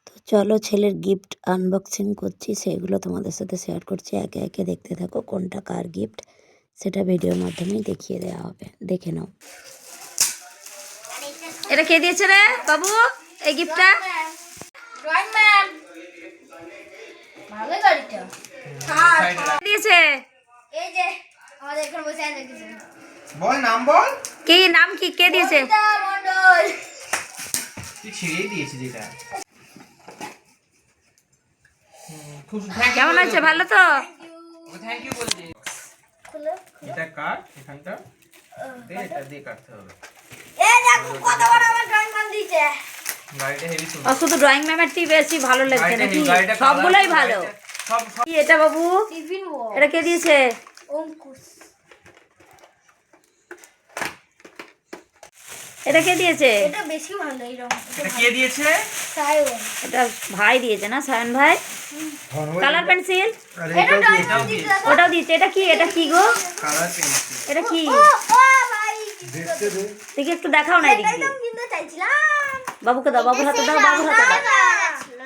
তো চলো ছেলের গিফট আনবক্সিং করছি, সেগুলো তোমাদের সাথে শেয়ার করছি। একে একে দেখতে থাকো কোনটা কার গিফট সেটা ভিডিওর মাধ্যমেই দেখিয়ে দেওয়া হবে, দেখে নাও। এটা কে দিয়েছে রে বাবু এই গিফটটা? ড্রয়িং ম্যাম ভালো গাড়িটা দিয়েছে এই যে আমাদের এখানে বসে আছে কিছু বল নাম বল। কি নাম কি কে দিয়েছে? বনিতা মণ্ডল। তুই ছেড়েই দিয়েছিস এটা। খুব কেমন আছে? ভালো তো? থ্যাংক ইউ বলে দে। খুলো এটা কাট এখানটা দে, এটা দিয়ে কাটতে হবে। এই দেখো কত বড় আমার ড্রয়িং ম্যাম দিয়েছে। গাড়িটা হেভি সুন্দর। ও শুধু ড্রয়িং ম্যামেরটি বেশি ভালো লাগছে নাকি? গাড়িটা সবগুলোই ভালো। সব কি এটা বাবু? টিফিন বক্স এটা কে দিয়েছে? অঙ্কুশ। এটা কে দিয়েছে? এটা বেশি ভালো এই রং। এটা কে দিয়েছে? সায়ন। এটা ভাই দিয়েছে না, সায়ন ভাই? কালার পেন্সিল এটা ড্রয়িং এটাও ম্যাম দিয়েছে। দিয়েছে। ওটাও দিয়েছে। এটা কি? এটা কি গো? Colour pencil. এটা কি? ও ভাই দেখি একটু দেখাও না এদিক এটাই তো দিয়ে। আমি কিনতে চাইছিলাম। বাবুকে দাও, বাবুর হাতে দাও, বাবুর হাতে দাও।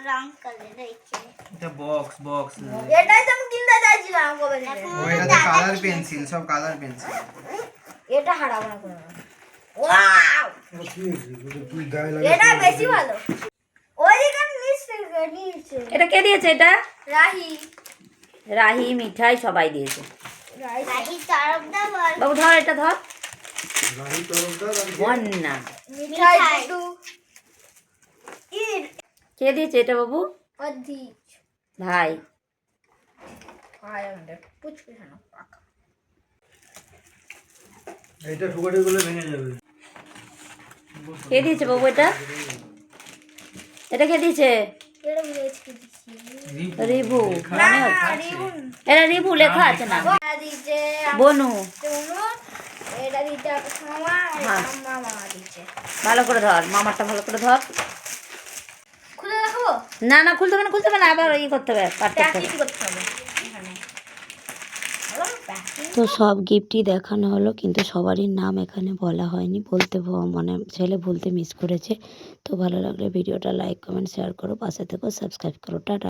রং কালার এইছে। এটা বক্স বক্স। এটাই তো আমি কিনতে চাইছিলাম কবে থেকে। ওইটাতে কালার পেন্সিল, সব কালার পেন্সিল। এটা হারাবো না কোনো। ওয়াও এটা বেশি ভালো। ওইদিকে নিচে এটা কে দিয়েছে? এটা রাহি রাহি মিঠাই সবাই দিয়েছে। রাহি তরফদার বল বাবু ধর, এটা ধর। বন্যা মিঠাই দুটো ইর কে দিয়েছে এটা বাবু? অধিক ভাই। ভাই আমাদের পুচকুশানো পাকা এটা টুকাটি গুলো ভেঙে যাবে। কে দিয়েছে বাবু এটা? এটা কে দিয়েছে? এটা ভিলেজ কি দিছি রিভু। না মনে হচ্ছে রিবুন এটা রিভু লেখা আছে না। এটা দিছে বনু। শুনো এটা দিতে মামা হ্যাঁ। মামা দিছে ভালো করে ধর, মামারটা ভালো করে ধর। খুলে রাখবো না না, খুলতে হবে না, খুলতে হবে না, আবার ই করতে হবে, কাটতে হবে। প্র্যাকটিস করতে হবে এখানে হলো প্র্যাকটিস তো সব গিফটই দেখানো হলো, কিন্তু সবারই নাম এখানে বলা হয়নি, মানে ছেলে বলতে মিস করেছে। তো ভালো লাগলে ভিডিওটা লাইক কমেন্ট শেয়ার করো, পাশে থেকো, সাবস্ক্রাইব করো। টাটা।